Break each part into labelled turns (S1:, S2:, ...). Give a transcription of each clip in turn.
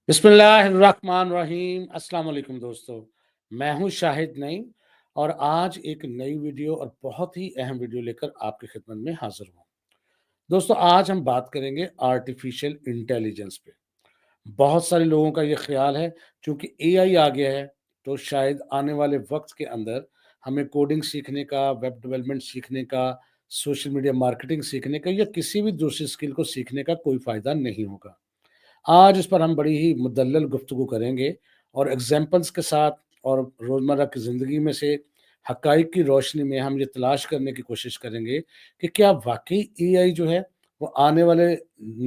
S1: बिस्मिल्लाहिर्रहमानिर्रहीम। अस्सलाम वालेकुम दोस्तों, मैं हूं शाहिद नईम और आज एक नई वीडियो और बहुत ही अहम वीडियो लेकर आपकी खिदमत में हाजिर हूं। दोस्तों, आज हम बात करेंगे आर्टिफिशियल इंटेलिजेंस पे। बहुत सारे लोगों का ये ख्याल है क्योंकि एआई आ गया है तो शायद आने वाले वक्त के अंदर हमें कोडिंग सीखने का, वेब डेवलपमेंट सीखने का, सोशल मीडिया मार्केटिंग सीखने का या किसी भी दूसरी स्किल को सीखने का कोई फ़ायदा नहीं होगा। आज इस पर हम बड़ी ही मुदल्लल गुफ्तगू करेंगे और एग्ज़ाम्पल्स के साथ और रोज़मर्रा की ज़िंदगी में से हक़ाइक़ की रोशनी में हम ये तलाश करने की कोशिश करेंगे कि क्या वाक़ई एआई जो है वो आने वाले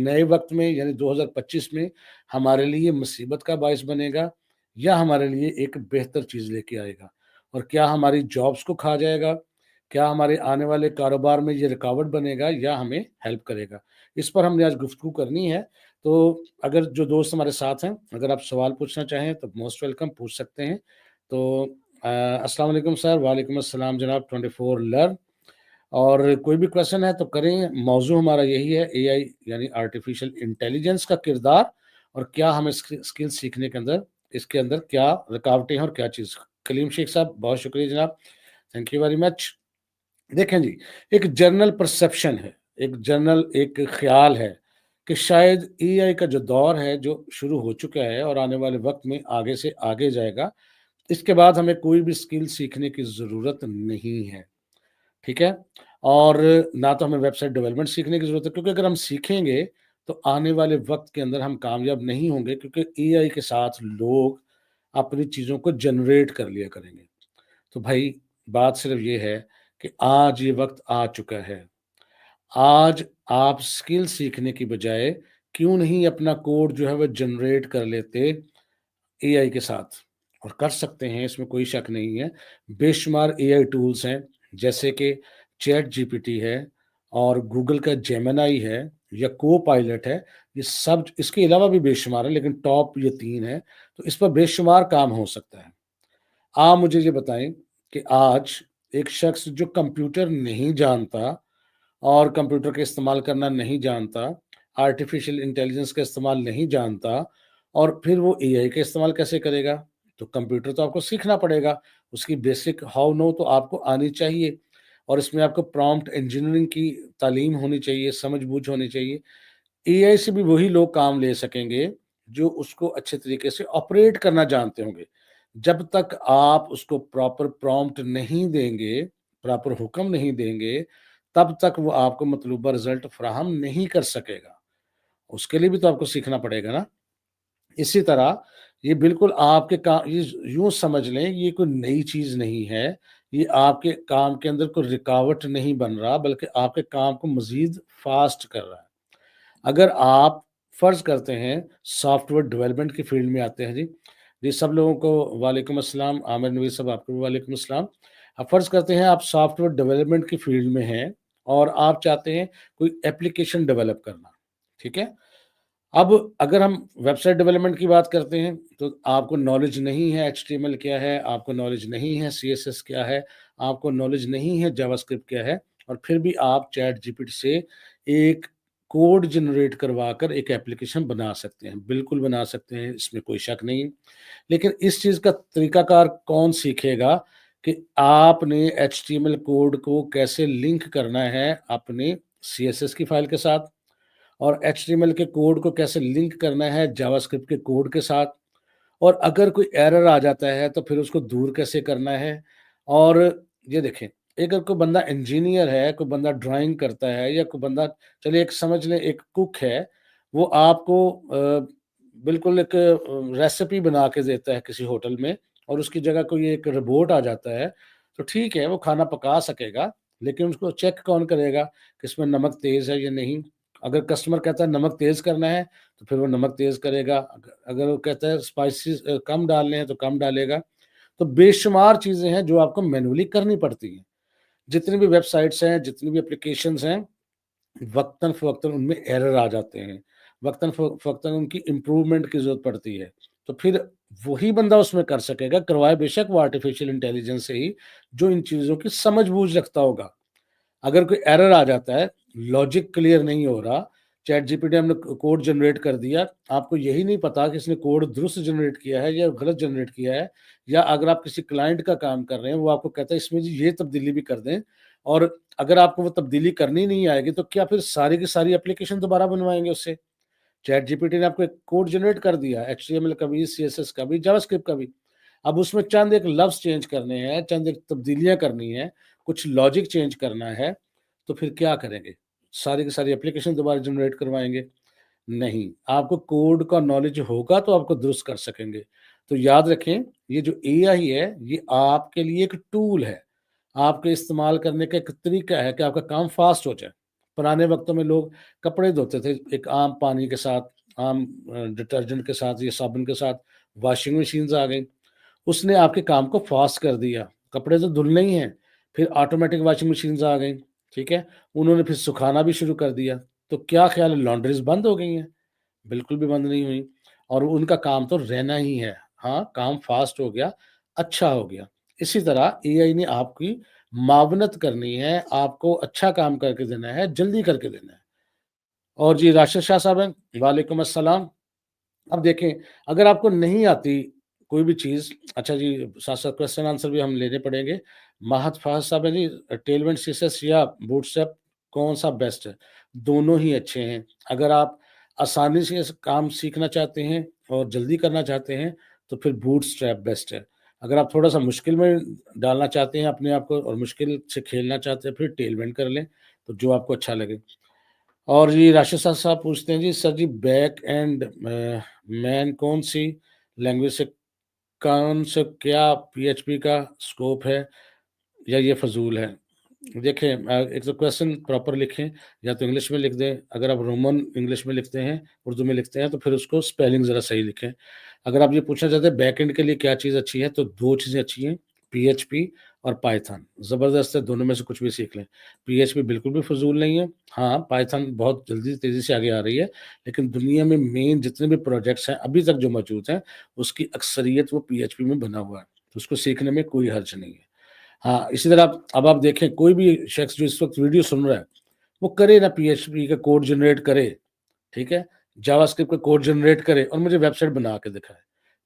S1: नए वक़्त में यानी 2025 में हमारे लिए मुसीबत का बाइस बनेगा या हमारे लिए एक बेहतर चीज़ लेके आएगा? और क्या हमारी जॉब्स को खा जाएगा? क्या हमारे आने वाले कारोबार में ये रुकावट बनेगा या हमें हेल्प करेगा? इस पर हमने आज गुफ्तगू करनी है। तो अगर जो दोस्त हमारे साथ हैं, अगर आप सवाल पूछना चाहें तो मोस्ट वेलकम पूछ सकते हैं। तो अस्सलाम वालेकुम सर। वालेकुम अस्सलाम जनाब 24 लर्न। और कोई भी क्वेश्चन है तो करें। मौजू हमारा यही है, एआई यानी आर्टिफिशियल इंटेलिजेंस का किरदार और क्या हमें स्किल सीखने के अंदर इसके अंदर क्या रुकावटें हैं और क्या चीज़। कलीम शेख साहब, बहुत शुक्रिया जनाब, थैंक यू वेरी मच। देखें जी, एक जनरल परसेप्शन है, एक ख़्याल है कि शायद एआई का जो दौर है, जो शुरू हो चुका है और आने वाले वक़्त में आगे से आगे जाएगा, इसके बाद हमें कोई भी स्किल सीखने की ज़रूरत नहीं है, ठीक है? और ना तो हमें वेबसाइट डेवलपमेंट सीखने की ज़रूरत है क्योंकि अगर हम सीखेंगे, तो आने वाले वक़्त के अंदर हम कामयाब नहीं होंगे क्योंकि एआई के साथ लोग अपनी चीज़ों को जनरेट कर लिया करेंगे। तो भाई, बात सिर्फ़ ये है कि आज ये वक़्त आ चुका है। आज आप स्किल सीखने की बजाय क्यों नहीं अपना कोड जो है वो जनरेट कर लेते एआई के साथ? और कर सकते हैं, इसमें कोई शक नहीं है। बेशुमार एआई टूल्स हैं, जैसे कि चैट जीपीटी है और गूगल का जेमिनी है या कोपायलट है। ये सब इसके अलावा भी बेशुमार हैं, लेकिन टॉप ये 3 हैं, तो इस पर बेशुमार काम हो सकता है। आप मुझे ये बताएँ कि आज एक शख्स जो कंप्यूटर नहीं जानता और कंप्यूटर का इस्तेमाल करना नहीं जानता, आर्टिफ़िशियल इंटेलिजेंस का इस्तेमाल नहीं जानता और फिर वो एआई का इस्तेमाल कैसे करेगा? तो कंप्यूटर तो आपको सीखना पड़ेगा, उसकी बेसिक हाउ नो तो आपको आनी चाहिए और इसमें आपको प्रॉम्प्ट इंजीनियरिंग की तालीम होनी चाहिए, समझ-बूझ होनी चाहिए। एआई से भी वही लोग काम ले सकेंगे, जो उसको अच्छे तरीके से ऑपरेट करना जानते होंगे। जब तक आप उसको प्रॉपर प्रॉम्प्ट नहीं देंगे, प्रॉपर हुक्म नहीं देंगे, तब तक वो आपको मतलूबा रिज़ल्ट फ़राहम नहीं कर सकेगा। उसके लिए भी तो आपको सीखना पड़ेगा ना। इसी तरह ये बिल्कुल आपके का ये यूँ समझ लें, ये कोई नई चीज़ नहीं है। ये आपके काम के अंदर कोई रुकावट नहीं बन रहा, बल्कि आपके काम को मज़ीद फ़ास्ट कर रहा है। अगर आप फ़र्ज़ करते हैं सॉफ्टवेयर डेवलपमेंट की फ़ील्ड में आते हैं जी। जी, सब लोगों को वालेकुम अस्सलाम, आमिर नवीद साहब आपको भी वालेकुम अस्सलाम। अब फ़र्ज़ करते हैं आप सॉफ्टवेयर डेवलपमेंट की फ़ील्ड में हैं और आप चाहते हैं कोई एप्लीकेशन डेवलप करना, ठीक है? अब अगर हम वेबसाइट डेवलपमेंट की बात करते हैं, तो आपको नॉलेज नहीं है एचटीएमएल क्या है, आपको नॉलेज नहीं है सीएसएस क्या है, आपको नॉलेज नहीं है जावास्क्रिप्ट क्या है और फिर भी आप चैट जीपीटी से एक कोड जनरेट करवाकर एक एप्लीकेशन बना सकते हैं। बिल्कुल बना सकते हैं, इसमें कोई शक नहीं। लेकिन इस चीज़ का तरीकाकार कौन सीखेगा कि आपने एचटीएमएल कोड को कैसे लिंक करना है अपने सीएसएस की फाइल के साथ और एचटीएमएल के कोड को कैसे लिंक करना है जावास्क्रिप्ट के कोड के साथ और अगर कोई एरर आ जाता है तो फिर उसको दूर कैसे करना है। और ये देखें, एक अगर कोई बंदा इंजीनियर है, कोई बंदा ड्राइंग करता है या कोई बंदा, चलिए एक समझ लें एक कुक है, वो आपको बिल्कुल एक रेसिपी बना के देता है किसी होटल में और उसकी जगह कोई एक रोबोट आ जाता है, तो ठीक है वो खाना पका सकेगा, लेकिन उसको चेक कौन करेगा कि इसमें नमक तेज़ है या नहीं? अगर कस्टमर कहता है नमक तेज़ करना है, तो फिर वो नमक तेज़ करेगा। अगर वो कहता है स्पाइसेस कम डालने हैं, तो कम डालेगा। तो बेशुमार चीज़ें हैं जो आपको मैनुअली करनी पड़ती हैं। जितनी भी वेबसाइट्स हैं, जितनी भी एप्लीकेशंस हैं, वक़्तन-फ़वक़्तन उनमें एरर आ जाते हैं। वक़्तन-फ़वक़्तन उनकी इम्प्रूवमेंट की ज़रूरत पड़ती है। तो फिर वही बंदा उसमें कर सकेगा, करवाए बेशक वो आर्टिफ़िशियल इंटेलिजेंस से ही, जो इन चीज़ों की समझ-बूझ रखता होगा। अगर कोई एरर आ जाता है, लॉजिक क्लियर नहीं हो रहा, चैट जीपीटी हमने कोड जनरेट कर दिया, आपको यही नहीं पता कि इसने कोड दुरुस्त जनरेट किया है या गलत जनरेट किया है, या अगर आप किसी क्लाइंट का काम कर रहे हैं, वो आपको कहता है इसमें जी ये तब्दीली भी कर दें, और अगर आपको वो तब्दीली करनी नहीं आएगी, तो क्या फिर सारी की सारी एप्लीकेशन दोबारा बनवाएँगे उससे? चैट जीपीटी ने आपको एक कोड जनरेट कर दिया, एचटीएमएल का भी, सीएसएस का भी, जावास्क्रिप्ट का भी। अब उसमें चंद एक लफ्ज़ चेंज करने हैं, चंद एक तब्दीलियाँ करनी हैं, कुछ लॉजिक चेंज करना है, तो फिर क्या करेंगे? सारी की सारी एप्लीकेशन दोबारा जनरेट करवाएँगे? नहीं, आपको कोड का नॉलेज होगा तो आपको दुरुस्त कर सकेंगे। तो याद रखें, ये जो एआई है, ये आपके लिए एक टूल है। आपके इस्तेमाल करने का एक तरीका है कि आपका काम फ़ास्ट हो जाए। पुराने वक़्तों में लोग कपड़े धोते थे एक आम पानी के साथ, आम डिटर्जेंट के साथ या साबुन के साथ, वॉशिंग मशीन्स आ गई। उसने आपके काम को फ़ास्ट कर दिया। कपड़े तो धुलने ही हैं, फिर ऑटोमेटिक वॉशिंग मशीन्स आ गई, ठीक है? उन्होंने फिर सुखाना भी शुरू कर दिया। तो क्या ख़्याल है, लॉन्ड्रीज़ बंद हो गई हैं? बिल्कुल भी बंद नहीं हुई, और उनका काम तो रहना ही है। हाँ, काम फ़ास्ट हो गया, अच्छा हो गया। इसी तरह एआई ने आपकी मावनत करनी है, आपको अच्छा काम करके देना है, जल्दी करके देना है। और जी राशिद शाह साहब हैं, वालेकुम अस्सलाम। अब देखें, अगर आपको नहीं आती कोई भी चीज़, अच्छा जी, साथ-साथ क्वेश्चन आंसर भी हम लेने पड़ेंगे। महत फ़ाज़ साहब हैं जी, टेलविंड सीएसएस या बूटस्ट्रैप कौन-सा बेस्ट है? दोनों ही अच्छे हैं। अगर आप आसानी से इस काम सीखना चाहते हैं और जल्दी करना चाहते हैं, तो फिर बूटस्ट्रैप बेस्ट है। अगर आप थोड़ा-सा मुश्किल में डालना चाहते हैं अपने आप को और मुश्किल से खेलना चाहते हैं, फिर टेलविंड कर लें, तो जो आपको अच्छा लगे। और जी राशिद साहब साहब पूछते हैं जी, सर जी बैक एंड मैन कौन-सी लैंग्वेज से, कौन से क्या पीएचपी का स्कोप है या ये फ़ज़ूल है? देखें, एक तो क्वेश्चन प्रॉपर लिखें, या तो इंग्लिश में लिख दें, अगर आप रोमन इंग्लिश में लिखते हैं, उर्दू में लिखते हैं, तो फिर उसको स्पेलिंग ज़रा सही लिखें। अगर आप ये पूछना चाहते हैं बैकएंड के लिए क्या चीज़ अच्छी है, तो 2 चीज़ें अच्छी हैं, पीएचपी और पाइथन। ज़बरदस्त है, दोनों में से कुछ भी सीख लें। पीएचपी बिल्कुल भी फ़िज़ूल नहीं है। हाँ, पाइथन बहुत जल्दी तेज़ी से आगे आ रही है, लेकिन दुनिया में मेन जितने भी प्रोजेक्ट्स हैं, अभी तक जो मौजूद हैं, उसकी अक्सरियत वो पीएचपी में बना हुआ है, तो उसको सीखने में कोई हर्ज नहीं है। हाँ, इसी तरह अब आप देखें, कोई भी शख्स जो इस वक़्त वीडियो सुन रहा है, वो करे ना पीएचपी का कोड जनरेट करे, ठीक है? जावास्क्रिप्ट का कोड जनरेट करे और मुझे वेबसाइट बना के दिखाए।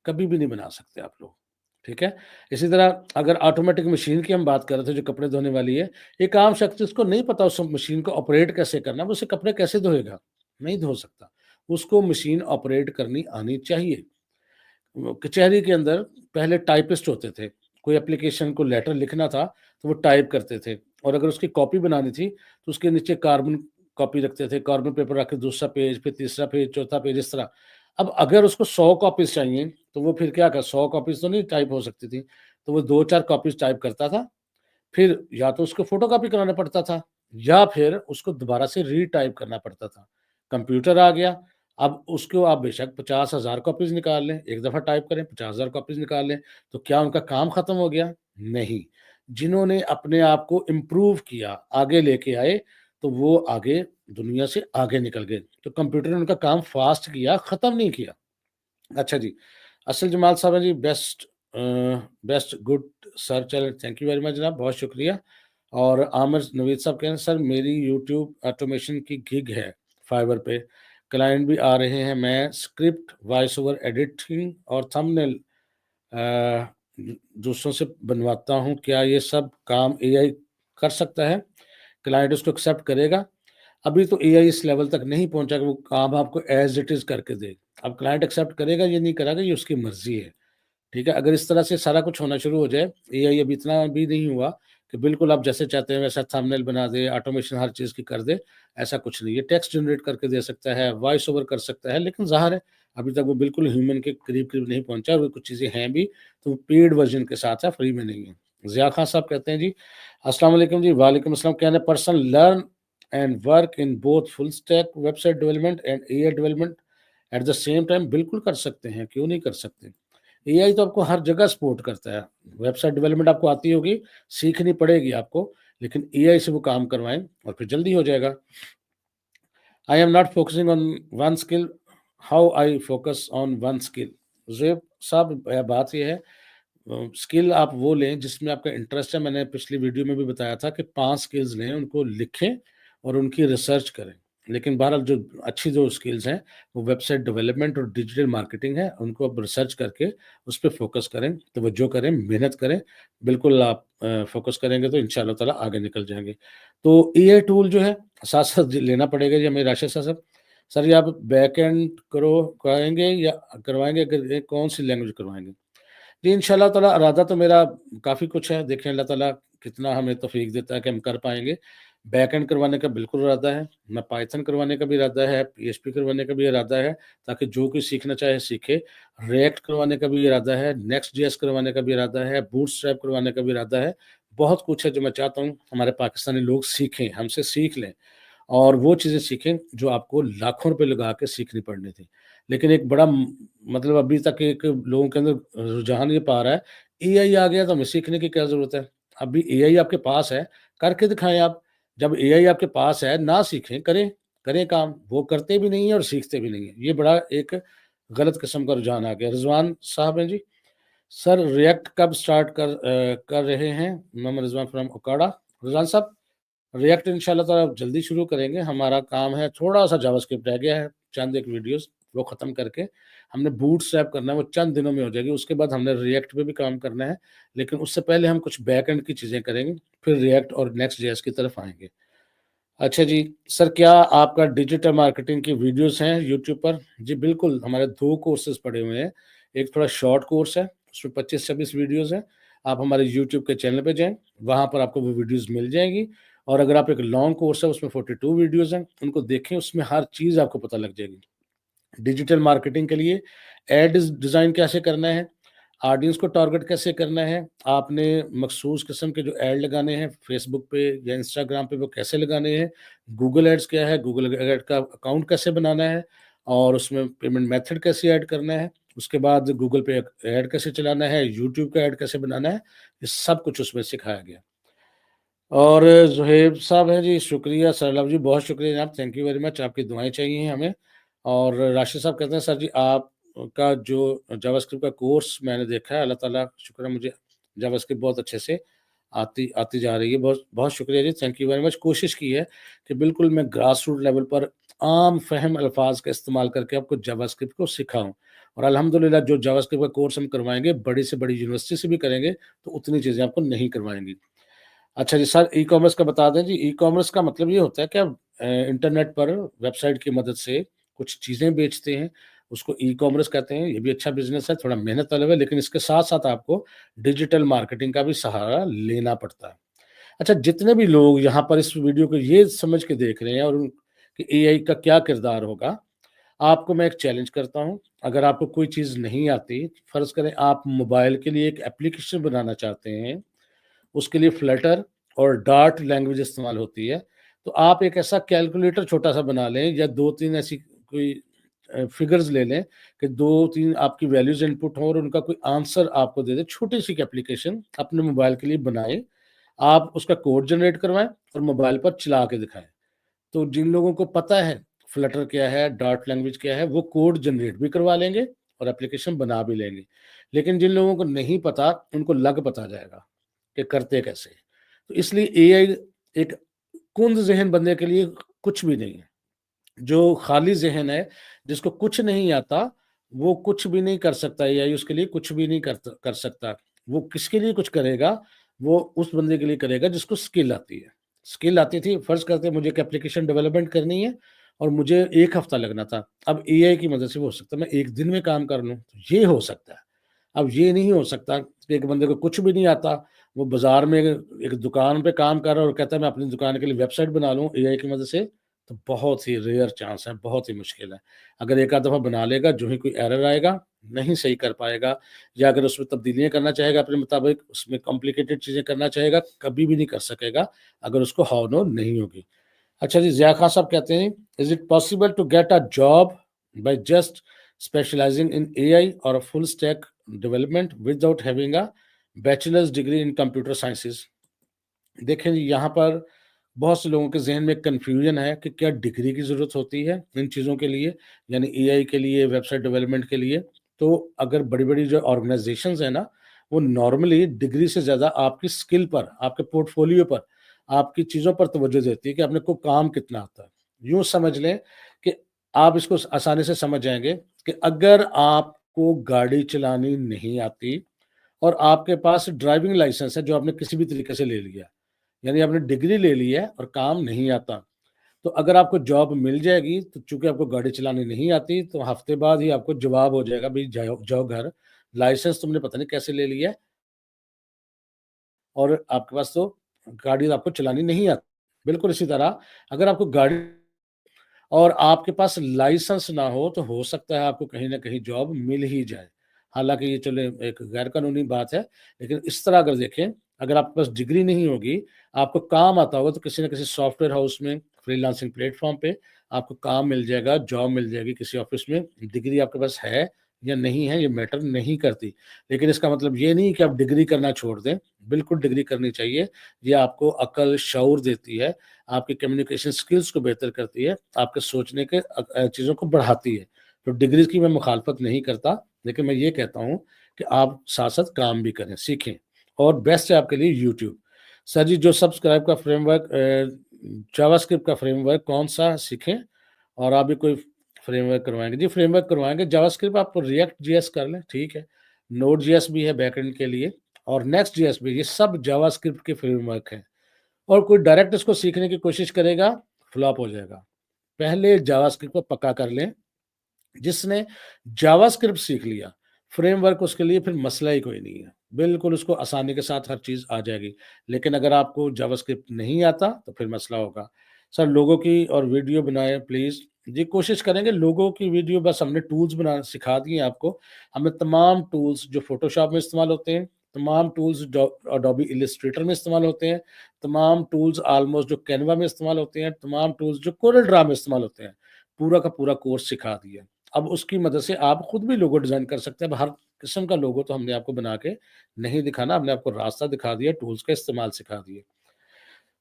S1: कभी भी नहीं बना सकते आप लोग, ठीक है? इसी तरह अगर ऑटोमेटिक मशीन की हम बात कर रहे थे जो कपड़े धोने वाली है, एक आम शख्स जिसको नहीं पता उस मशीन को ऑपरेट कैसे करना है, वो उससे कपड़े कैसे धोएगा? नहीं धो सकता। उसको मशीन ऑपरेट करनी आनी चाहिए। वो कचहरी के अंदर पहले टाइपिस्ट होते थे। कोई एप्लीकेशन को लेटर लिखना था, तो वो टाइप करते थे, और अगर उसकी कॉपी बनानी थी, तो उसके नीचे कार्बन कॉपी रखते थे, कार्बन पेपर रख के दूसरा पेज, फिर तीसरा पेज, चौथा पेज, इस तरह। अब अगर उसको 100 कॉपीज़ चाहिए, तो वो फिर क्या कर 100 कॉपीज़ तो नहीं टाइप हो सकती थी, तो वो 2-4 कॉपीज़ टाइप करता था, फिर या तो उसको फ़ोटोकॉपी कराना पड़ता था, या फिर उसको दोबारा से रीटाइप करना पड़ता था। कंप्यूटर आ गया, अब उसको आप बेशक 50,000 कॉपीज़ निकाल लें, एक दफ़ा टाइप करें, 50,000 कॉपीज़ निकाल लें, तो क्या उनका काम खत्म हो गया? नहीं। जिन्होंने अपने आप को इम्प्रूव किया, आगे लेके आए, तो वो आगे दुनिया से आगे निकल गए। तो कंप्यूटर ने उनका काम फ़ास्ट किया, खत्म नहीं किया। अच्छा जी, असल जमाल साहब हैं जी, अ, बेस्ट गुड सर, चलें, थैंक यू वेरी मच जनाब, बहुत शुक्रिया। और आमिर नवीद साहब कह रहे हैं, सर मेरी यूट्यूब ऑटोमेशन की गिग है फाइवर पे, क्लाइंट भी आ रहे हैं, मैं स्क्रिप्ट, वॉइस ओवर एडिटिंग और थंबनेल दूसरों से बनवाता हूँ, क्या ये सब काम एआई कर सकता है? क्लाइंट उसको एक्सेप्ट करेगा? अभी तो एआई इस लेवल तक नहीं पहुंचा कि वो काम आपको एज इट इज करके दे। अब क्लाइंट एक्सेप्ट करेगा, ये नहीं करेगा, ये उसकी मर्जी है। ठीक है? अगर इस तरह से सारा कुछ होना शुरू हो जाए, एआई अब इतना भी नहीं हुआ कि बिल्कुल आप जैसे चाहते हैं वैसा थंबनेल बना दे, ऑटोमेशन हर चीज़ की कर दे, ऐसा कुछ नहीं है। टेक्स्ट जनरेट करके दे सकता है, वॉइस ओवर कर सकता है, लेकिन ज़ाहिर है अभी तक वो बिल्कुल ह्यूमन के करीब-करीब नहीं पहुँचा, और वो कुछ चीज़ें हैं भी, तो वो पेड वर्ज़न के साथ है, फ्री में नहीं है। ज़िया खान साहब कहते हैं जी, अस्सलाम वालेकुम जी, वालेकुम अस्सलाम, can a person learn and work in both full stack website development and AI development at the same time? बिल्कुल कर सकते हैं, क्यों नहीं कर सकते? एआई तो आपको हर जगह सपोर्ट करता है। वेबसाइट डेवलपमेंट आपको आती होगी, सीखनी पड़ेगी आपको, लेकिन एआई से वो काम करवाएँ और फिर जल्दी हो जाएगा। I am not focusing on one skill, how I focus on one skill? ज़ेब साहब, बात ये है, स्किल आप वो लें जिसमें आपका इंटरेस्ट है। मैंने पिछली वीडियो में भी बताया था कि 5 स्किल्स लें, उनको लिखें और उनकी रिसर्च करें। لیکن بہرحال جو اچھی جو اسکلز ہیں وہ ویب سائٹ ڈیولپمنٹ اور ڈیجیٹل مارکیٹنگ ہے، ان کو اب ریسرچ کر کے اس پہ فوکس کریں، توجہ کریں، محنت کریں۔ بالکل آپ فوکس کریں گے تو انشاءاللہ تعالیٰ آگے نکل جائیں گے۔ تو اے آئی ٹول جو ہے ساتھ ساتھ لینا پڑے گا جی ہمیں راشد صاحب۔ سر یہ آپ بیک اینڈ کروائیں گے یا کروائیں گے؟ اگر کون سی لینگویج کروائیں گے؟ جی انشاءاللہ تعالیٰ ارادہ تو میرا کافی کچھ ہے، دیکھیں اللہ تعالیٰ کتنا ہمیں توفیق دیتا ہے کہ ہم کر پائیں گے۔ بیک اینڈ کروانے کا بالکل ارادہ ہے، میں پائتھن کروانے کا بھی ارادہ ہے، پی ایچ پی کروانے کا بھی ارادہ ہے، تاکہ جو کوئی سیکھنا چاہے سیکھے۔ ریئیکٹ کروانے کا بھی ارادہ ہے، نیکسٹ جی ایس کروانے کا بھی ارادہ ہے، بوٹ اسٹریپ کروانے کا بھی ارادہ ہے۔ بہت کچھ ہے جو میں چاہتا ہوں ہمارے پاکستانی لوگ سیکھیں، ہم سے سیکھ لیں، اور وہ چیزیں سیکھیں جو آپ کو لاکھوں روپے لگا کے سیکھنی پڑنی تھی۔ لیکن ایک بڑا مطلب ابھی تک ایک لوگوں کے اندر رجحان یہ پا رہا ہے، اے آئی آ گیا تو ہمیں سیکھنے کی کیا ضرورت ہے؟ ابھی اے آئی آپ کے پاس ہے، کر کے دکھائیں آپ۔ جب اے آئی آپ کے پاس ہے، نہ سیکھیں، کریں کام۔ وہ کرتے بھی نہیں ہیں اور سیکھتے بھی نہیں ہیں، یہ بڑا ایک غلط قسم کا رجحان آ گیا۔ رضوان صاحب ہیں جی، سر ریئیکٹ کب سٹارٹ کر رہے ہیں؟ محمد رضوان فرام اوکاڑا۔ رضوان صاحب ریئیکٹ انشاءاللہ تعالیٰ جلدی شروع کریں گے۔ ہمارا کام ہے، تھوڑا سا جاوا اسکرپٹ رہ گیا ہے، چند ایک ویڈیوز وہ ختم کر کے ہم نے بوٹ اسٹریپ کرنا ہے، وہ چند دنوں میں ہو جائے گی۔ اس کے بعد ہم نے ریئیکٹ پہ بھی کام کرنا ہے، لیکن اس سے پہلے ہم کچھ بیک اینڈ کی چیزیں کریں گے، پھر ریئیکٹ اور نیکسٹ جے ایس کی طرف آئیں گے۔ اچھا جی سر، کیا آپ کا ڈیجیٹل مارکیٹنگ کی ویڈیوز ہیں یوٹیوب پر؟ جی بالکل، ہمارے 2 کورسز پڑے ہوئے ہیں۔ ایک تھوڑا شارٹ کورس ہے، اس میں 25-26 ویڈیوز ہیں۔ آپ ہمارے یوٹیوب کے چینل پہ جائیں، وہاں پر آپ کو وہ ویڈیوز مل جائیں گی۔ اور اگر آپ ایک لانگ کورس ہے، اس میں 42 ویڈیوز ہیں، ان کو دیکھیں، اس میں ہر چیز آپ کو پتہ لگ جائے گی۔ ڈیجیٹل مارکیٹنگ کے لیے ایڈ ڈیزائن کیسے کرنا ہے، آڈینس کو ٹارگٹ کیسے کرنا ہے، آپ نے مخصوص قسم کے جو ایڈ لگانے ہیں فیس بک پہ یا انسٹاگرام پہ وہ کیسے لگانے ہیں، گوگل ایڈز کیا ہے، گوگل ایڈ کا اکاؤنٹ کیسے بنانا ہے، اور اس میں پیمنٹ میتھڈ کیسے ایڈ کرنا ہے، اس کے بعد گوگل پہ ایڈ کیسے چلانا ہے، یوٹیوب کا ایڈ کیسے بنانا ہے، یہ سب کچھ اس میں سکھایا گیا۔ اور زہیب صاحب ہیں جی، شکریہ سرلب جی، بہت شکریہ جناب، تھینک یو ویری مچ، آپ کی دعائیں چاہیے ہمیں۔ اور راشد صاحب کہتے ہیں سر جی آپ کا جو جاوا اسکرپٹ کا کورس میں نے دیکھا ہے، اللہ تعالیٰ شکر ہے مجھے جاوا اسکرپٹ بہت اچھے سے آتی جا رہی ہے۔ بہت بہت شکریہ جی، تھینک یو ویری مچ۔ کوشش کی ہے کہ بالکل میں گراس روٹ لیول پر عام فہم الفاظ کا استعمال کر کے آپ کو جاوا اسکرپٹ کو سکھاؤں، اور الحمدللہ جو جاوا اسکرپٹ کا کورس ہم کروائیں گے، بڑی سے بڑی یونیورسٹی سے بھی کریں گے تو اتنی چیزیں آپ کو نہیں کروائیں گی۔ اچھا جی سر، ای کامرس کا بتا دیں جی۔ ای کامرس کا مطلب یہ ہوتا ہے کہ آپ انٹرنیٹ پر ویب سائٹ کی مدد سے کچھ چیزیں بیچتے ہیں، اس کو ای کامرس کہتے ہیں۔ یہ بھی اچھا بزنس ہے، تھوڑا محنت طلب ہے، لیکن اس کے ساتھ ساتھ آپ کو ڈیجیٹل مارکیٹنگ کا بھی سہارا لینا پڑتا ہے۔ اچھا، جتنے بھی لوگ یہاں پر اس ویڈیو کو یہ سمجھ کے دیکھ رہے ہیں اور کہ اے آئی کا کیا کردار ہوگا، آپ کو میں ایک چیلنج کرتا ہوں۔ اگر آپ کو کوئی چیز نہیں آتی، فرض کریں آپ موبائل کے لیے ایک اپلیکیشن بنانا چاہتے ہیں، اس کے لیے فلٹر اور ڈارٹ لینگویج استعمال ہوتی ہے، تو آپ ایک ایسا کیلکولیٹر چھوٹا سا بنا لیں، یا 2-3 ایسی کوئی فگرز لے لیں کہ 2-3 آپ کی ویلیوز ان پٹ ہوں اور ان کا کوئی آنسر آپ کو دے دے۔ چھوٹی سی اپلیکیشن اپنے موبائل کے لیے بنائیں، آپ اس کا کوڈ جنریٹ کروائیں اور موبائل پر چلا کے دکھائیں۔ تو جن لوگوں کو پتہ ہے فلٹر کیا ہے، ڈارٹ لینگویج کیا ہے، وہ کوڈ جنریٹ بھی کروا لیں گے اور اپلیکیشن بنا بھی لیں گے۔ لیکن جن لوگوں کو نہیں پتا، ان کو لگ پتا جائے گا کہ کرتے کیسے۔ تو اس لیے اے آئی ایک کند ذہن بندے کے لیے کچھ بھی نہیں ہے۔ جو خالی ذہن ہے، جس کو کچھ نہیں آتا، وہ کچھ بھی نہیں کر سکتا، اے آئی اس کے لیے کچھ بھی نہیں کر سکتا۔ وہ کس کے لیے کچھ کرے گا؟ وہ اس بندے کے لیے کرے گا جس کو سکل آتی ہے۔ سکل آتی تھی، فرض کرتے ہیں مجھے ایک اپلیکیشن ڈیولپمنٹ کرنی ہے اور مجھے 1 ہفتہ لگنا تھا، اب اے آئی کی مدد سے وہ ہو سکتا ہے میں 1 دن میں کام کر لوں، یہ ہو سکتا ہے۔ اب یہ نہیں ہو سکتا کہ ایک بندے کو کچھ بھی نہیں آتا، وہ بازار میں ایک دکان پہ کام کر رہا ہے اور کہتا ہے میں اپنی دکان کے لیے ویب سائٹ بنا لوں اے آئی کی مدد سے، تو بہت ہی ریئر چانس ہے، بہت ہی مشکل ہے۔ اگر ایک آدھ دفعہ بنا لے گا، جو ہی کوئی ایرر آئے گا، نہیں صحیح کر پائے گا، یا اگر اس میں تبدیلیاں کرنا چاہے گا اپنے مطابق، اس میں کمپلیکیٹڈ چیزیں کرنا چاہے گا، کبھی بھی نہیں کر سکے گا اگر اس کو ہاؤ نو نہیں ہوگی۔ اچھا جی، ضیاء خان صاحب کہتے ہیں is it possible to get a job by just specializing in A I or full stack development without having a bachelor's degree in computer sciences? دیکھیں جی، یہاں پر بہت سے لوگوں کے ذہن میں ایک کنفیوژن ہے کہ کیا ڈگری کی ضرورت ہوتی ہے ان چیزوں کے لیے، یعنی اے آئی کے لیے، ویب سائٹ ڈیولپمنٹ کے لیے۔ تو اگر بڑی بڑی جو آرگنائزیشنز ہیں نا، وہ نارملی ڈگری سے زیادہ آپ کی اسکل پر، آپ کے پورٹ فولیو پر، آپ کی چیزوں پر توجہ دیتی ہے کہ آپ نے کو کام کتنا آتا ہے۔ यूँ समझ लें कि आप इसको आसानी से समझ जाएँगे कि अगर आपको गाड़ी चलानी नहीं आती और आपके पास ड्राइविंग लाइसेंस है जो आपने किसी भी तरीके से ले लिया, यानी आपने डिग्री ले ली है और काम नहीं आता, तो अगर आपको जॉब मिल जाएगी, तो चूँकि आपको गाड़ी चलानी नहीं आती, तो हफ्ते बाद ही आपको जवाब हो जाएगा, भई जाओ जाओ घर, लाइसेंस तुमने पता नहीं कैसे ले लिया है और आपके पास तो गाड़ी आपको चलानी नहीं आती। बिल्कुल इसी तरह अगर आपको गाड़ी और आपके पास लाइसेंस ना हो, तो हो सकता है आपको कहीं न कहीं जॉब मिल ही जाए। हालाँकि ये चले एक गैर कानूनी बात है, लेकिन इस तरह अगर देखें, अगर आपके पास डिग्री नहीं होगी, आपको काम आता होगा तो किसी न किसी सॉफ्टवेयर हाउस में, फ्रीलांसिंग प्लेटफ़ॉर्म पे आपको काम मिल जाएगा, जॉब मिल जाएगी किसी ऑफ़िस में। डिग्री आपके पास है या नहीं है, ये मैटर नहीं करती। लेकिन इसका मतलब ये नहीं कि आप डिग्री करना छोड़ दें, बिल्कुल डिग्री करनी चाहिए। ये आपको अकल, शऊर देती है, आपकी कम्युनिकेशन स्किल्स को बेहतर करती है, आपके सोचने के चीज़ों को बढ़ाती है। तो डिग्रीज़ की मैं मुखालफत नहीं करता, लेकिन मैं ये कहता हूँ कि आप साथ-साथ काम भी करें, सीखें और बेस्ट है आपके लिए यूट्यूब। सर जी, जो सब्सक्राइब का फ्रेमवर्क जावास्क्रिप्ट का फ्रेमवर्क कौन-सा सीखें और आप भी कोई फ्रेमवर्क करवाएँगे? जी, फ्रेमवर्क करवाएँगे। जावास्क्रिप्ट आप रिएक्ट जेएस कर लें, ठीक है। नोड जेएस भी है बैकएंड के लिए और नेक्स्ट जेएस भी, ये सब जावास्क्रिप्ट के फ्रेमवर्क हैं। और कोई डायरेक्ट इसको सीखने की कोशिश करेगा, फ्लॉप हो जाएगा। पहले जावास्क्रिप्ट को पक्का कर लें, जिसने जावास्क्रिप्ट सीख लिया, फ्रेमवर्क उसके लिए फिर मसला ही कोई नहीं है। बिल्कुल उसको आसानी के साथ हर चीज़ आ जाएगी। लेकिन अगर आपको जावास्क्रिप्ट नहीं आता, तो फिर मसला होगा। सर लोगो की और वीडियो बनाएँ प्लीज़। जी, कोशिश करेंगे लोगो की वीडियो बस हमने टूल्स बनाना सिखा दिए हैं आपको। हमें तमाम टूल्स जो फ़ोटोशॉप में इस्तेमाल होते हैं, तमाम टूल्स जो एडोबी इलस्ट्रेटर में इस्तेमाल होते हैं, तमाम टूल्स ऑलमोस्ट जो कैनवा में इस्तेमाल होते हैं, तमाम टूल्स जो कोरल ड्रा में इस्तेमाल होते हैं, पूरा का पूरा कोर्स सिखा दिया। अब उसकी मदद से आप खुद भी लोगो डिज़ाइन कर सकते हैं। अब हर किस्म का लोगो तो हमने आपको बना के नहीं दिखाना, हमने आपको रास्ता दिखा दिया, टूल्स का इस्तेमाल सिखा दिए।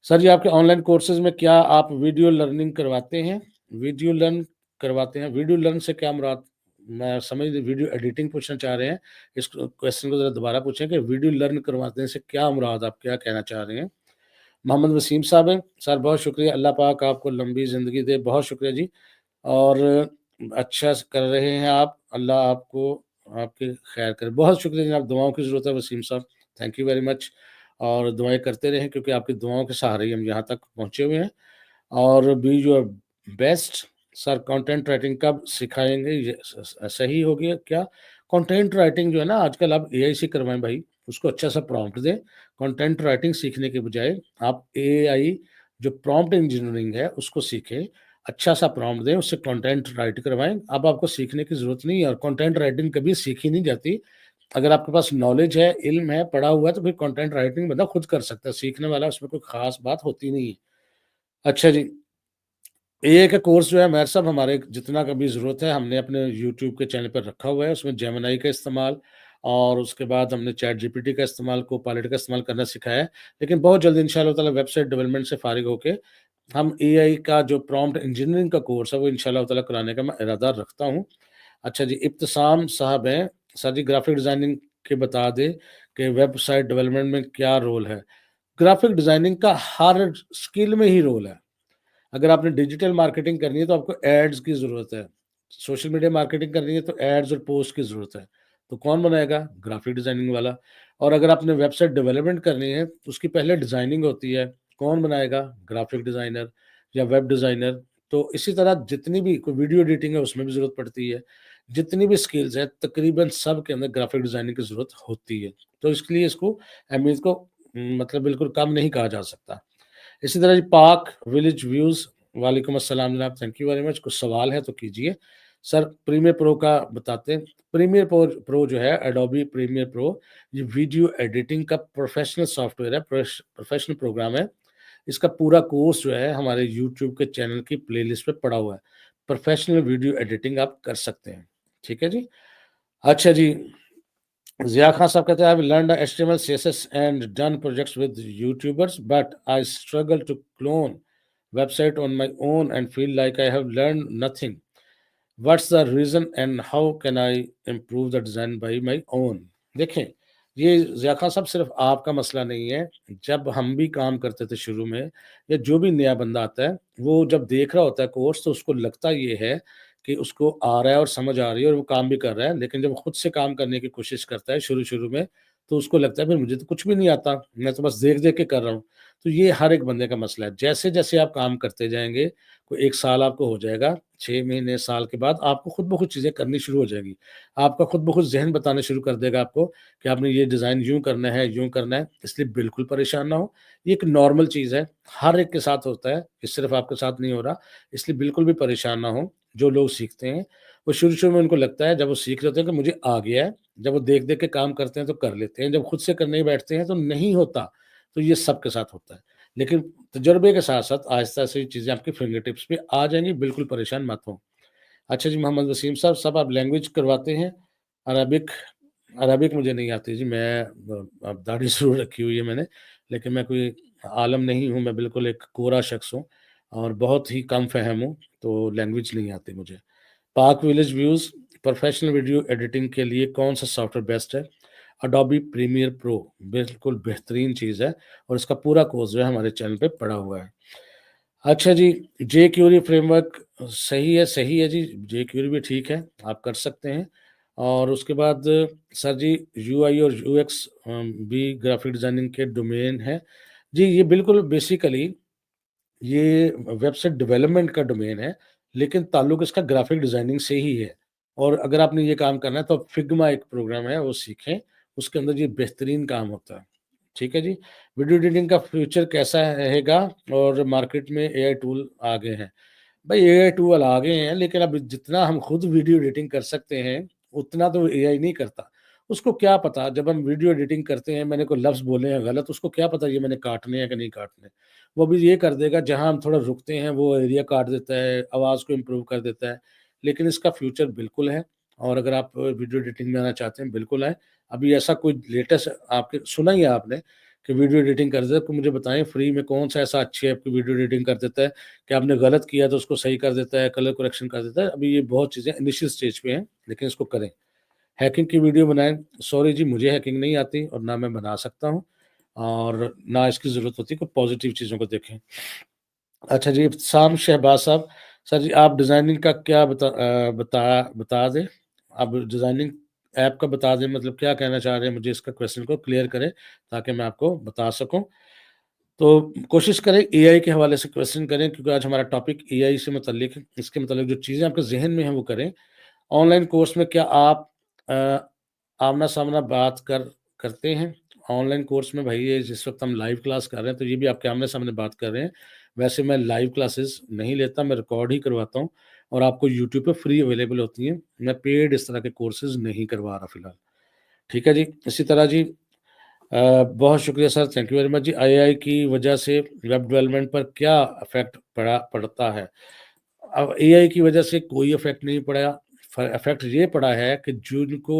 S1: सर जी, आपके ऑनलाइन कोर्सेज़ में क्या आप वीडियो लर्निंग करवाते हैं? वीडियो लर्न करवाते हैं, वीडियो लर्न से क्या मुराद? मैं समझ नहीं, वीडियो एडिटिंग पूछना चाह रहे हैं। इस क्वेश्चन को ज़रा दोबारा पूछें कि वीडियो लर्न करवाने से क्या मुराद, आप क्या कहना चाह रहे हैं? मोहम्मद वसीम साहब हैं, सर बहुत शुक्रिया, अल्लाह पाक आपको लंबी ज़िंदगी दे, बहुत शुक्रिया जी। और अच्छा कर रहे हैं आप, अल्लाह आपको आपकी खैर करे। बहुत शुक्रिया जनाब, दुआओं की ज़रूरत है वसीम साहब, थैंक यू वेरी मच और दुआएँ करते रहें क्योंकि आपकी दुआओं के सहारे ही हम यहाँ तक पहुँचे हुए हैं और be your best. Sir content writing कब सिखाएँगे? ये सही हो गया क्या? कंटेंट राइटिंग जो है ना आजकल आप एआई से करवाएँ भाई, उसको अच्छा-सा प्रॉम्प्ट दें। कंटेंट राइटिंग सीखने के बजाय आप एआई जो प्रॉम्प्ट इंजीनियरिंग है उसको सीखें। अच्छा-सा प्रॉम्प्ट दें, उससे कंटेंट राइट करवाएँ। अब आपको सीखने की ज़रूरत नहीं है और कंटेंट राइटिंग कभी सीखी नहीं जाती। अगर आपके पास नॉलेज है, इल्म है, पढ़ा हुआ है तो फिर कंटेंट राइटिंग बंदा खुद कर सकता है, सीखने वाला उसमें कोई ख़ास बात होती नहीं है। अच्छा जी, एआई का कोर्स जो है मेहर साहब हमारे जितना कभी ज़रूरत है हमने अपने यूट्यूब के चैनल पर रखा हुआ है, उसमें जेमिनी का इस्तेमाल और उसके बाद हमने चैट जीपीटी का इस्तेमाल, कोपायलट का इस्तेमाल करना सिखाया है। लेकिन बहुत जल्द इंशाअल्लाह ताला वेबसाइट डेवलपमेंट से फ़ारिग होके हम एआई का जो प्रॉम्प्ट इंजीनियरिंग का कोर्स है वो इंशाअल्लाह ताला कराने का मैं इरादा रखता हूँ। अच्छा जी, इब्तिसाम साहब हैं, सर जी ग्राफ़िक डिज़ाइनिंग के बता दें कि वेबसाइट डेवलपमेंट में क्या रोल है? ग्राफ़िक डिज़ाइनिंग का हर स्किल में ही रोल है। अगर आपने डिजिटल मार्केटिंग करनी है तो आपको एड्स की ज़रूरत है। सोशल मीडिया मार्केटिंग करनी है तो एड्स और पोस्ट की ज़रूरत है। तो कौन बनाएगा? ग्राफ़िक डिज़ाइनिंग वाला। और अगर आपने वेबसाइट डेवलपमेंट करनी है तो उसकी पहले डिज़ाइनिंग होती है। कौन बनाएगा? ग्राफ़िक डिज़ाइनर या वेब डिज़ाइनर। तो इसी तरह जितनी भी कोई वीडियो एडिटिंग है उसमें भी ज़रूरत पड़ती है। जितनी भी स्किल्स हैं तकरीबन सब के अंदर ग्राफ़िक डिज़ाइनिंग की ज़रूरत होती है। तो इसके लिए इसको अहमियत को मतलब बिल्कुल कम नहीं कहा जा सकता। इसी तरह जी पाक विलेज व्यूज़, वालेकुम अस्सलाम जनाब, थैंक यू वेरी मच। कुछ सवाल है तो कीजिए। सर प्रीमियर प्रो का बताते हैं। प्रीमियर प्रो जो है एडोबी प्रीमियर प्रो, ये वीडियो एडिटिंग का प्रोफेशनल सॉफ्टवेयर है, प्रोफेशनल प्रोग्राम है। इसका पूरा कोर्स जो है हमारे यूट्यूब के चैनल की प्लेलिस्ट पे पड़ा हुआ है। प्रोफेशनल वीडियो एडिटिंग आप कर सकते हैं। ठीक है जी। अच्छा जी, ज़िया खान साहब कहते हैं, "I've learned HTML, CSS and done projects with YouTubers, but I struggle to clone website on my own and feel like I have learned nothing. What's the reason and how can I improve the design by my own?" देखें, یہ ضیاء خان صاحب صرف آپ کا مسئلہ نہیں ہے، جب ہم بھی کام کرتے تھے شروع میں یا جو بھی نیا بندہ آتا ہے، وہ جب دیکھ رہا ہوتا ہے کورس تو اس کو لگتا یہ ہے کہ اس کو آ رہا ہے اور سمجھ آ رہی ہے اور وہ کام بھی کر رہا ہے، لیکن جب خود سے کام کرنے کی کوشش کرتا ہے شروع میں، تو اس کو لگتا ہے پھر مجھے تو کچھ بھی نہیں آتا، میں تو بس دیکھ کے کر رہا ہوں۔ تو یہ ہر ایک بندے کا مسئلہ ہے، جیسے آپ کام کرتے جائیں گے، کوئی 1 سال آپ کو ہو جائے گا، 6 مہینے، سال کے بعد آپ کو خود بخود چیزیں کرنی شروع ہو جائیں گی۔ آپ کا خود بخود ذہن بتانا شروع کر دے گا آپ کو کہ آپ نے یہ ڈیزائن یوں کرنا ہے، اس لیے بالکل پریشان نہ ہو۔ یہ ایک نارمل چیز ہے، ہر ایک کے ساتھ ہوتا ہے، یہ صرف آپ کے ساتھ نہیں ہو رہا، اس لیے بالکل بھی پریشان نہ ہوں۔ جو لوگ سیکھتے ہیں، وہ شروع میں ان کو لگتا ہے جب وہ سیکھ رہے ہوتے ہیں کہ مجھے آ گیا ہے، جب وہ دیکھ کے کام کرتے ہیں تو کر لیتے ہیں، جب خود سے کرنے بیٹھتے ہیں تو نہیں ہوتا، تو یہ سب کے ساتھ ہوتا ہے۔ لیکن تجربے کے ساتھ آہستہ یہ چیزیں آپ کے فنگر ٹپس پہ آ جائیں گی، بالکل پریشان مت ہوں۔ اچھا جی، محمد وسیم صاحب آپ لینگویج کرواتے ہیں؟ عربک عربک مجھے نہیں آتی جی، میں اب داڑھی ضرور رکھی ہوئی ہے میں نے، لیکن میں کوئی عالم نہیں ہوں، میں بالکل ایک کورا شخص ہوں اور بہت ہی کم فہم ہوں، تو لینگویج نہیں آتی مجھے۔ Pak village views professional video editing کے لیے کون سا سافٹ ویئر بیسٹ ہے؟ اڈوبی پریمیئر پرو بالکل بہترین چیز ہے اور اس کا پورا کورس جو ہے ہمارے چینل پہ پڑا ہوا ہے۔ اچھا جی، جے کیوری فریم ورک صحیح ہے جی، جے کیوری بھی ٹھیک ہے، آپ کر سکتے ہیں۔ اور اس کے بعد سر جی، یو آئی اور یو ایکس بھی گرافک ڈیزائننگ کے ڈومین ہے؟ جی، یہ بالکل بیسیکلی یہ ویب سائٹ ڈیولپمنٹ کا ڈومین ہے، لیکن تعلق اس کا گرافک ڈیزائننگ سے ہی ہے۔ اور اگر آپ نے یہ کام کرنا ہے تو فگما ایک پروگرام ہے، وہ سیکھیں، اس کے اندر یہ بہترین کام ہوتا ہے۔ ٹھیک ہے جی، ویڈیو ایڈیٹنگ کا فیوچر کیسا رہے گا اور مارکیٹ میں اے آئی ٹول آ گئے ہیں؟ بھائی اے آئی ٹول آ گئے ہیں، لیکن اب جتنا ہم خود ویڈیو ایڈیٹنگ کر سکتے ہیں اتنا تو اے آئی نہیں کرتا۔ اس کو کیا پتا جب ہم ویڈیو ایڈیٹنگ کرتے ہیں، میں نے کوئی لفظ بولے ہیں غلط، اس کو کیا پتا یہ میں نے کاٹنے ہیں کہ نہیں کاٹنے۔ وہ بھی یہ کر دے گا جہاں ہم تھوڑا رکتے ہیں وہ ایریا کاٹ دیتا ہے، آواز کو امپروو کر دیتا ہے، لیکن اس کا فیوچر بالکل ہے۔ اور اگر آپ ویڈیو ایڈیٹنگ میں آنا چاہتے ہیں بالکل آئیں۔ ابھی ایسا کوئی لیٹسٹ آپ کے سنا ہی ہے آپ نے کہ ویڈیو ایڈیٹنگ کر دیتا ہے، تو مجھے بتائیں فری میں کون سا ایسا اچھی ایپ کی ویڈیو ایڈیٹنگ کر دیتا ہے کہ آپ نے غلط کیا تو اس کو صحیح کر دیتا ہے، کلر کریکشن کر دیتا ہے۔ ابھی یہ بہت چیزیں انیشیل سٹیج پہ ہیں، لیکن اس کو کریں۔ ہیکنگ کی ویڈیو بنائیں؟ سوری جی، مجھے ہیکنگ نہیں آتی اور نہ میں بنا سکتا ہوں اور نہ اس کی ضرورت ہوتی کہ پازیٹیو چیزوں کو دیکھیں۔ اچھا جی، ابتسام شہباز صاحب، سر جی آپ ڈیزائننگ کا کیا بتا دیں، آپ ڈیزائننگ ایپ کا بتا دیں، مطلب کیا کہنا چاہ رہے ہیں، مجھے اس کا کویشچن کو کلیئر کریں تاکہ میں آپ کو بتا سکوں۔ تو کوشش کریں اے آئی کے حوالے سے کویشچن کریں، کیونکہ آج ہمارا ٹاپک اے آئی سے متعلق ہے، اس کے متعلق جو چیزیں آپ کے ذہن میں ہیں وہ کریں۔ آن لائن کورس میں کیا آپ آمنا سامنا بات کرتے ہیں؟ آن لائن کورس میں بھائی یہ جس وقت ہم لائیو کلاس کر رہے ہیں تو یہ بھی آپ کے آمنے سامنے بات کر رہے ہیں۔ ویسے میں لائیو کلاسز نہیں لیتا، میں ریکارڈ ہی کرواتا ہوں اور آپ کو یوٹیوب پہ فری اویلیبل ہوتی ہیں۔ میں پیڈ اس طرح کے کورسز نہیں کروا رہا فی الحال۔ ٹھیک ہے جی، اسی طرح جی بہت شکریہ سر، تھینک یو ویری مچ جی۔ آئی کی وجہ سے ویب ڈیولپمنٹ پر کیا افیکٹ پڑتا ہے؟ اب اے آئی کی وجہ سے کوئی افیکٹ نہیں پڑا، افیکٹ یہ پڑا ہے کہ جن کو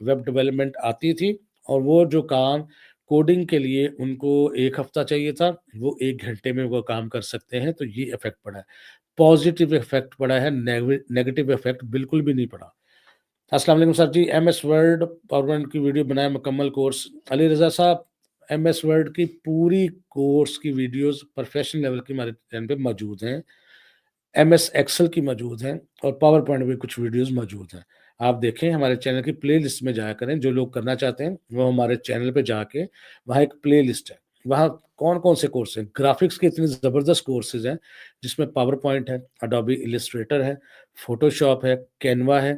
S1: ویب ڈیولپمنٹ آتی تھی اور وہ جو کام کوڈنگ کے لیے ان کو 1 ہفتہ چاہیے تھا، وہ 1 گھنٹے میں وہ کام کر سکتے ہیں، تو یہ افیکٹ پڑا ہے۔ پازیٹیو افیکٹ پڑا ہے، نیگیٹو افیکٹ بالکل بھی نہیں پڑا۔ السلام علیکم سر جی، M S Word PowerPoint کی ویڈیو بنائے مکمل کورس؟ علی رضا صاحب، ایم ایس ورڈ کی پوری کورس کی ویڈیوز پروفیشنل لیول کی ہمارے چینل پہ موجود ہیں، ایم ایس ایکسل کی موجود ہیں اور پاور پوائنٹ بھی کچھ ویڈیوز موجود ہیں۔ آپ دیکھیں ہمارے چینل کی پلے لسٹ میں جایا کریں، جو لوگ کرنا چاہتے ہیں وہ ہمارے چینل پہ جا کے وہاں ایک پلے لسٹ ہے، وہاں کون سے کورس ہیں، گرافکس کے اتنے زبردست کورسز ہیں جس میں پاور پوائنٹ ہے، اڈوبی السٹریٹر ہے، فوٹو شاپ ہے، کینوا ہے،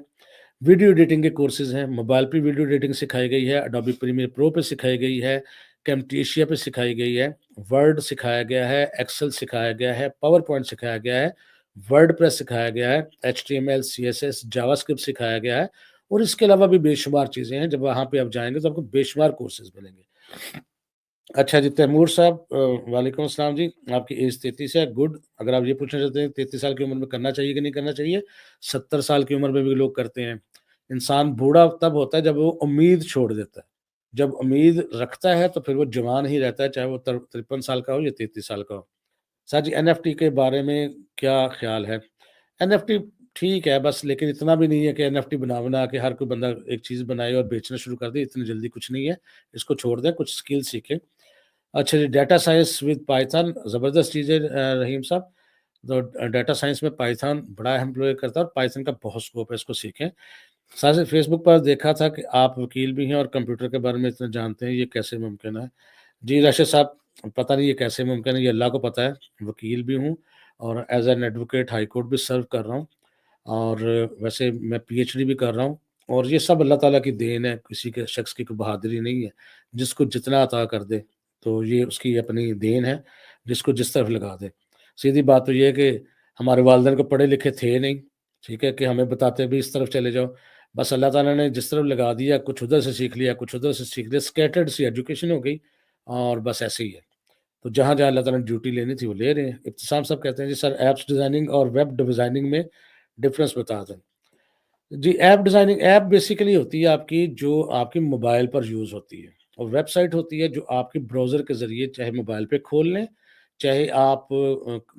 S1: ویڈیو ایڈیٹنگ کے کورسز ہیں، موبائل پہ ویڈیو ایڈیٹنگ سکھائی گئی ہے، اڈوبی پریمیئر پرو پہ سکھائی گئی ہے، کیمٹیشیا پہ سکھائی گئی ہے، ورڈ سکھایا گیا ہے، ایکسل سکھایا گیا ہے، پاور پوائنٹ سکھایا گیا ہے، ورڈ پریس سکھایا گیا ہے، HTML CSS جاوا اسکرپٹ سکھایا گیا ہے، اور اس کے علاوہ بھی بے شمار چیزیں ہیں۔ جب وہاں پہ آپ جائیں گے تو آپ کو بے شمار کورسز ملیں گے۔ اچھا جی، تیمور صاحب وعلیکم السلام جی، آپ کی ایج 33 ہے، گڈ۔ اگر آپ یہ پوچھنا چاہتے ہیں 33 سال کی عمر میں کرنا چاہیے کہ نہیں کرنا چاہیے، 70 سال کی عمر میں بھی لوگ کرتے ہیں۔ انسان بوڑھا تب ہوتا ہے جب وہ امید چھوڑ دیتا ہے، جب امید رکھتا ہے تو پھر وہ جوان ہی رہتا ہے، چاہے وہ 53 سال کا ہو یا 33 سال کا ہو۔ سر جی، NFT کے بارے میں کیا خیال ہے؟ NFT ठीक है बस, लेकिन इतना भी नहीं है कि एनएफटी बना-बना के हर कोई बंदा एक चीज़ बनाए और बेचना शुरू कर दे, इतनी जल्दी कुछ नहीं है। इसको छोड़ दें, कुछ स्किल सीखें। अच्छा जी, डेटा साइंस विद पाइथन ज़बरदस्त चीज़ है रहीम साहब। तो डेटा साइंस में पाइथन बड़ा अहम प्ले करता है और पाइथन का बहुत स्कोप है, इसको सीखें। साथ ही फेसबुक पर देखा था कि आप वकील भी हैं और कंप्यूटर के बारे में इतना जानते हैं, ये कैसे मुमकिन है? जी, राशिद साहब, पता नहीं ये कैसे मुमकिन है, ये अल्लाह को पता है। वकील भी हूँ और as an advocate high court भी सर्व कर रहा हूँ और वैसे मैं पीएचडी भी कर रहा हूँ और ये सब अल्लाह ताला की देन है, किसी के शख्स की कोई बहादुरी नहीं है। जिसको जितना अता कर दे, तो ये उसकी अपनी देन है, जिसको जिस तरफ लगा दे। सीधी बात तो ये है कि हमारे वालिदैन को पढ़े लिखे थे नहीं, ठीक है? कि हमें बताते भी इस तरफ चले जाओ। बस अल्लाह ताला ने जिस तरफ लगा दिया, कुछ उधर से सीख लिया, कुछ उधर से सीख लिया, स्कैटर्ड सी एजुकेशन हो गई और बस ऐसे ही है। तो जहाँ-जहाँ अल्लाह ताला ने ड्यूटी लेनी थी, वो ले रहे हैं। इब्तिसाम साहब कहते हैं, "जी सर, ऐप्स डिज़ाइनिंग और वेब डिज़ाइनिंग में डिफ़रेंस बता दें।" जी, ऐप बेसिकली होती है आपकी जो आपके मोबाइल पर यूज़ होती है और वेबसाइट होती है जो आपके ब्राउज़र के ज़रिए चाहे मोबाइल पे खोल लें, चाहे आप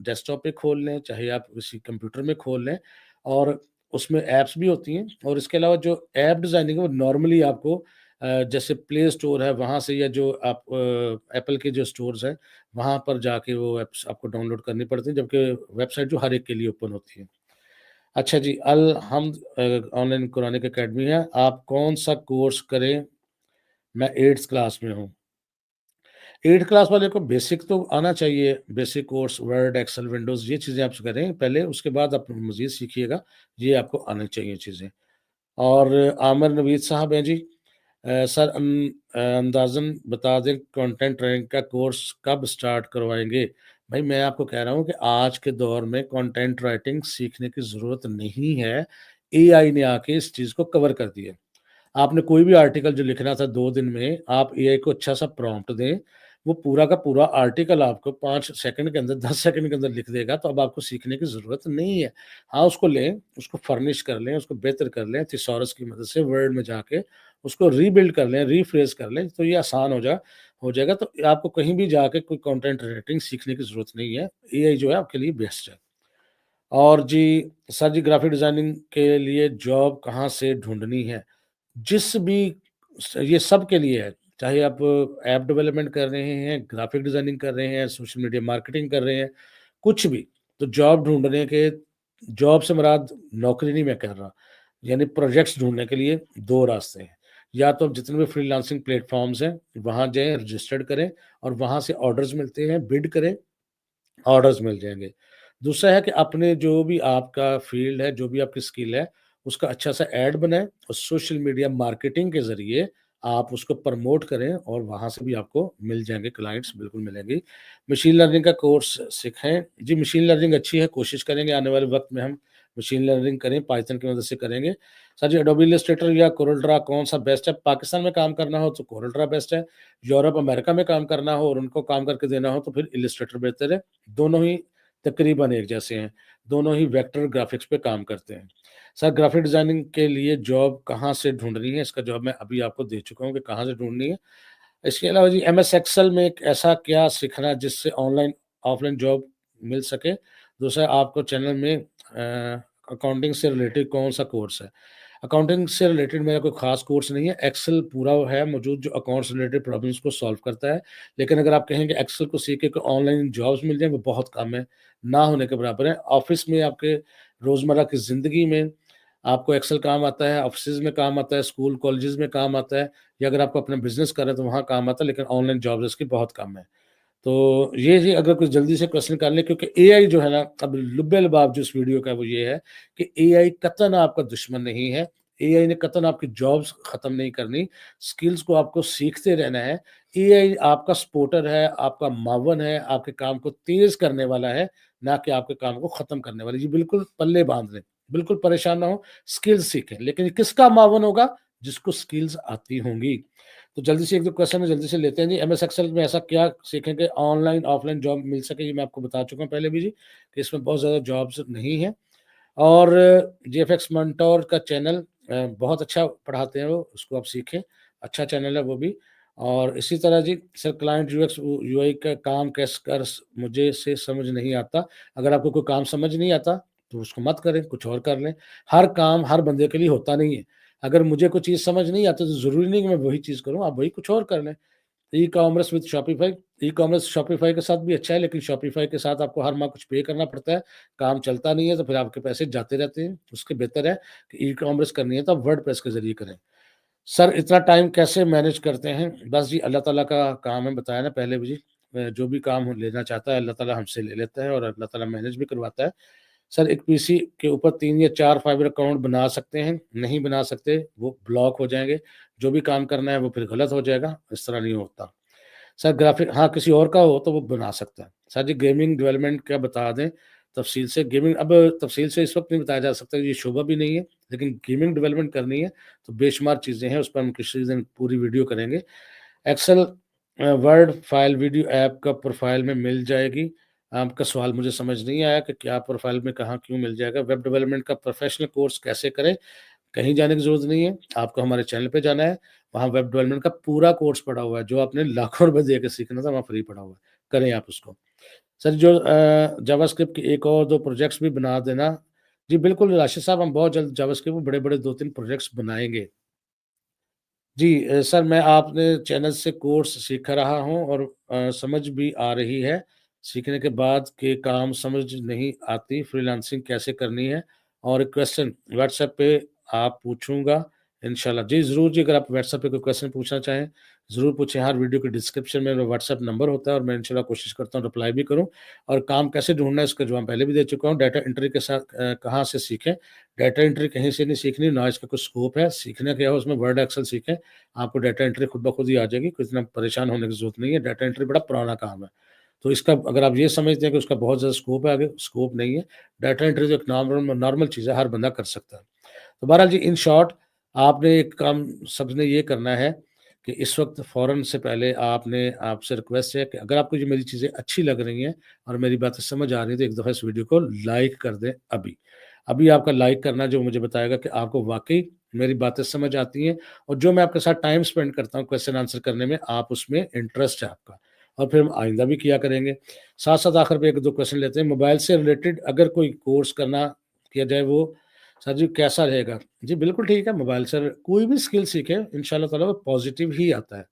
S1: डेस्कटॉप पे खोल लें, चाहे आप किसी कंप्यूटर में खोल लें और उसमें ऐप्स भी होती हैं और इसके अलावा जो ऐप डिज़ाइनिंग है वो नॉर्मली आपको जैसे प्ले स्टोर है वहाँ से या जो आप एप्पल के जो स्टोर्स हैं, वहाँ पर जाके वो ऐप्स आपको डाउनलोड करनी पड़ती हैं, जबकि वेबसाइट जो हर एक के लिए ओपन होती है। अच्छा जी, अल हम्द ऑनलाइन कुरानिक अकेडमी है। आप कौन-सा कोर्स करें? मैं 8th क्लास में हूँ। 8th क्लास वाले को बेसिक तो आना चाहिए, basic course word, excel, windows ये चीज़ें आप करें पहले, उसके बाद आप मज़ीद सीखिएगा, ये आपको आनी चाहिए चीज़ें। और आमिर नवीद साहब हैं जी। सर अंदाज़न बता दें कंटेंट राइटिंग का कोर्स कब स्टार्ट करवाएँगे? भाई मैं आपको कह रहा हूँ कि आज के दौर में कंटेंट राइटिंग सीखने की ज़रूरत नहीं है। एआई ने आके इस चीज़ को कवर कर दिया है। आपने कोई भी आर्टिकल जो लिखना था 2 दिन में, आप एआई को अच्छा-सा प्रॉम्प्ट दें, वो पूरा का पूरा आर्टिकल आपको 5 सेकंड के अंदर, 10 सेकंड के अंदर लिख देगा, तो अब आपको सीखने की ज़रूरत नहीं है। हाँ, उसको लें, उसको फर्निश कर लें, उसको बेहतर कर लें, थिसॉरस की मदद से वर्ड में जाके उसको रीबिल्ड कर लें, रीफ्रेज़ कर लें, तो ये आसान हो जाएगा। तो आपको कहीं भी जाके कोई कंटेंट राइटिंग सीखने की ज़रूरत नहीं है। एआई जो है आपके लिए बेस्ट है। और जी, सर जी ग्राफ़िक डिज़ाइनिंग के लिए जॉब कहाँ से ढूँढनी है? जिस भी ये सब के लिए है, चाहे आप ऐप डेवलपमेंट कर रहे हैं, ग्राफ़िक डिज़ाइनिंग कर रहे हैं, सोशल मीडिया मार्केटिंग कर रहे हैं, कुछ भी, तो जॉब ढूँढने के जॉब से मुराद नौकरी नहीं मैं कह रहा, यानी प्रोजेक्ट्स ढूँढने के लिए 2 रास्ते हैं। या तो आप जितने भी फ्रीलांसिंग प्लेटफ़ॉर्म्स हैं, वहाँ जाएँ, रजिस्टर्ड करें और वहाँ से ऑर्डर्स मिलते हैं, बिड करें, ऑर्डर्स मिल जाएँगे। दूसरा है कि अपने जो भी आपका फ़ील्ड है, जो भी आपकी स्किल है, उसका अच्छा-सा ऐड बनाएँ और सोशल मीडिया मार्केटिंग के ज़रिए आप उसको प्रमोट करें और वहाँ से भी आपको मिल जाएँगे क्लाइंट्स, बिल्कुल मिलेंगे। मशीन लर्निंग का कोर्स सीखें। जी, मशीन लर्निंग अच्छी है, कोशिश करेंगे आने वाले वक़्त में हम मशीन लर्निंग करें, पाइथन की मदद से करेंगे। सर जी, एडोबी इलस्ट्रेटर या कोरल ड्रा कौन-सा बेस्ट है? पाकिस्तान में काम करना हो तो कोरल ड्रा बेस्ट है, यूरोप, अमेरिका में काम करना हो और उनको काम करके देना हो तो फिर इलस्ट्रेटर बेहतर है। दोनों ही तकरीबन एक जैसे हैं, दोनों ही वेक्टर ग्राफ़िक्स पे काम करते हैं। सर ग्राफ़िक डिज़ाइनिंग के लिए जॉब कहाँ से ढूँढनी है? इसका जवाब मैं अभी आपको दे चुका हूँ कि कहाँ से ढूँढनी है। इसके अलावा जी एमएस एक्सेल में एक ऐसा क्या सीखना जिससे ऑनलाइन ऑफ़लाइन जॉब मिल सके? दूसरा आपको चैनल में अकाउंटिंग से रिलेटेड कौन-सा कोर्स है? अकाउंटिंग से रिलेटेड मेरा कोई ख़ास कोर्स नहीं है, एक्सेल पूरा है मौजूद जो अकाउंट्स से रिलेटेड प्रॉब्लम्स को सॉल्व करता है। लेकिन अगर आप कहें कि एक्सेल को सीख के कोई ऑनलाइन जॉब्स मिल जाएँ, वो बहुत कम है, ना होने के बराबर है। ऑफ़िस में आपके रोज़मर्रा की ज़िंदगी में आपको एक्सेल काम आता है, ऑफ़िसेज़ में काम आता है, स्कूल कॉलेजेस में काम आता है या अगर आपको अपना बिज़नेस कर रहे हैं तो वहाँ काम आता है, लेकिन ऑनलाइन जॉब्स इसकी बहुत कम है। तो ये जी अगर कोई जल्दी से क्वेश्चन कर ले क्योंकि एआई जो है ना, अब लुब्बे-लुबाब जो इस वीडियो का है वो ये है कि एआई कतई आपका दुश्मन नहीं है। एआई ने कतई आपकी जॉब्स खत्म नहीं करनी, स्किल्स को आपको सीखते रहना है। एआई आपका सपोर्टर है, आपका मावन है, आपके काम को तेज़ करने वाला है, ना कि आपके काम को खत्म करने वाला है। जी बिल्कुल पल्ले बाँध लें, बिल्कुल परेशान ना हों, स्किल्स सीखें। लेकिन किसका मावन होगा? जिसको स्किल्स आती होंगी। तो जल्दी से 1-2 क्वेश्चन है जल्दी से लेते हैं जी। एमएस एक्सेल में ऐसा क्या सीखें कि ऑनलाइन, ऑफलाइन जॉब मिल सके? ये मैं आपको बता चुका हूँ पहले भी जी, कि इसमें बहुत ज़्यादा जॉब्स नहीं हैं। और जीएफएक्स मेंटोर का चैनल बहुत अच्छा पढ़ाते हैं वो, उसको आप सीखें, अच्छा चैनल है वो भी। और इसी तरह जी सर क्लाइंट यूएक्स यूआई का काम कैसे कर स मुझे से समझ नहीं आता। अगर आपको कोई काम समझ नहीं आता, तो उसको मत करें, कुछ और कर लें। हर काम हर बंदे के लिए होता नहीं है। अगर मुझे कोई चीज़ समझ नहीं आती तो ज़रूरी नहीं कि मैं वही चीज़ करूँ, आप वही कुछ और कर लें। E-commerce with Shopify, e-commerce Shopify के साथ भी अच्छा है, लेकिन शॉपिफ़ाई के साथ आपको हर माह कुछ पे करना पड़ता है, काम चलता नहीं है तो फिर आपके पैसे जाते रहते हैं। उसके बेहतर है कि ई-कॉमर्स करनी है तो आप वर्डप्रेस के ज़रिए करें। सर इतना टाइम कैसे मैनेज करते हैं? बस जी अल्लाह ताला का काम है, बताया ना पहले भी जी। जो भी काम वो लेना चाहता है अल्लाह ताला हमसे ले लेता है और अल्लाह ताला मैनेज भी करवाता है। सर एक पीसी के ऊपर 3 या 4 फाइबर अकाउंट बना सकते हैं? नहीं बना सकते, वो ब्लॉक हो जाएँगे। जो भी काम करना है वो फिर गलत हो जाएगा, इस तरह नहीं होता। सर ग्राफ़िक हाँ, किसी और का हो तो वो बना सकता है। सर जी गेमिंग डेवलपमेंट का बता दें तफ़सील से। गेमिंग अब तफ़सील से इस वक़्त नहीं बताया जा सकता, ये शोबा भी नहीं है, लेकिन गेमिंग डेवलपमेंट करनी है तो बेशुमार चीज़ें हैं, उस पर हम किसी दिन पूरी वीडियो करेंगे। Excel word file video app का प्रोफ़ाइल में मिल जाएगी। आपका सवाल मुझे समझ नहीं आया कि क्या प्रोफ़ाइल में कहाँ क्यों मिल जाएगा? वेब डेवलपमेंट का प्रोफ़ेशनल कोर्स कैसे करें? कहीं जाने की ज़रूरत नहीं है, आपको हमारे चैनल पे जाना है, वहाँ वेब डेवलपमेंट का पूरा कोर्स पड़ा हुआ है, जो आपने लाखों रुपए दे के सीखना था, वहाँ फ्री पड़ा हुआ है, करें आप उसको। सर जो जावास्क्रिप्ट के 1 और 2 प्रोजेक्ट्स भी बना देना। जी बिल्कुल राशिद साहब, हम बहुत जल्द जावास्क्रिप्ट में बड़े-बड़े 2-3 प्रोजेक्ट्स बनाएँगे। जी सर मैं आपने चैनल से कोर्स सीख रहा हूँ और समझ भी आ रही है। सीखने के बाद के काम समझ नहीं आती, फ्रीलांसिंग कैसे करनी है? और क्वेश्चन व्हाट्सएप पे आप पूछूँगा इंशाल्लाह। जी ज़रूर जी, अगर आप व्हाट्सएप पे कोई क्वेश्चन पूछना चाहें, ज़रूर पूछें। हर वीडियो के डिस्क्रिप्शन में मेरा व्हाट्सएप नंबर होता है और मैं इंशाल्लाह कोशिश करता हूँ रिप्लाई भी करूँ। और काम कैसे ढूँढना है इसका जवाब पहले भी दे चुका हूँ। डाटा एंट्री के साथ कहाँ से सीखें? डाटा एंट्री कहीं से नहीं सीखनी, ना इसका कुछ स्कोप है। सीखना क्या है उसमें वर्ड एक्सेल सीखें। आपको डाटा एंट्री खुद ब खुद ही आ जाएगी, कुछ इतना परेशान होने की ज़रूरत नहीं है, डाटा एंट्री बड़ा पुराना काम है। तो इसका अगर आप ये समझते हैं कि उसका बहुत ज़्यादा स्कोप है आगे, स्कोप नहीं है। डाटा एंट्री तो एक नॉर्मल नॉर्मल चीज़ है, हर बंदा कर सकता है। तो बहरहाल जी इन शॉर्ट आपने एक काम सबने ये करना है कि इस वक़्त फ़ौरन से पहले आपने आपसे रिक्वेस्ट है कि अगर आपको ये मेरी चीज़ें अच्छी लग रही हैं और मेरी बातें समझ आ रही हैं, तो एक दफ़ा इस वीडियो को लाइक कर दें अभी। अभी आपका लाइक करना जो मुझे बताएगा कि आपको वाक़ई मेरी बातें समझ आती हैं और जो मैं आपके साथ टाइम स्पेंड करता हूँ क्वेश्चन आंसर करने में, आप उसमें इंटरेस्ट है आपका और फिर हम आइंदा भी किया करेंगे। साथ-साथ आखिर में 1-2 क्वेश्चन लेते हैं। मोबाइल से रिलेटेड अगर कोई कोर्स करना किया जाए वो सर जी कैसा रहेगा? जी बिल्कुल ठीक है, मोबाइल से कोई भी स्किल सीखें इंशाअल्लाह ताला वो पॉज़िटिव ही आता है।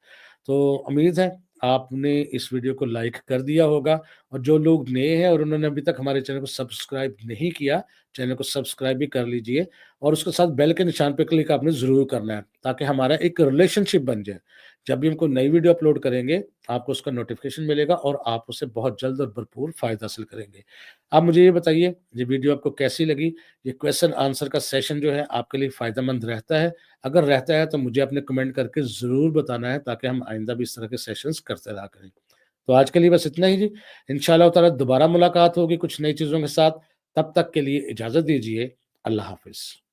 S1: तो उम्मीद है आपने इस वीडियो को लाइक कर दिया होगा और जो लोग नए हैं और उन्होंने अभी तक हमारे चैनल को सब्सक्राइब नहीं किया, चैनल को सब्सक्राइब भी कर लीजिए और उसके साथ बेल के निशान पे क्लिक आपने ज़रूर करना है, ताकि हमारा एक रिलेशनशिप बन जाए। जब भी हम कोई नई वीडियो अपलोड करेंगे, आपको उसका नोटिफ़िकेशन मिलेगा और आप उससे बहुत जल्द और भरपूर फ़ायदा हासिल करेंगे। आप मुझे ये बताइए, ये वीडियो आपको कैसी लगी? ये क्वेश्चन आंसर का सेशन जो है आपके लिए फ़ायदेमंद रहता है? अगर रहता है तो मुझे अपने कमेंट करके ज़रूर बताना है, ताकि हम आइंदा भी इस तरह के सेशंस करते रहा करें। तो आज के लिए बस इतना ही जी। इंशाअल्लाह ताला दोबारा मुलाकात होगी कुछ नई चीज़ों के साथ। तब तक के लिए इजाज़त दीजिए। अल्लाह हाफ़िज़।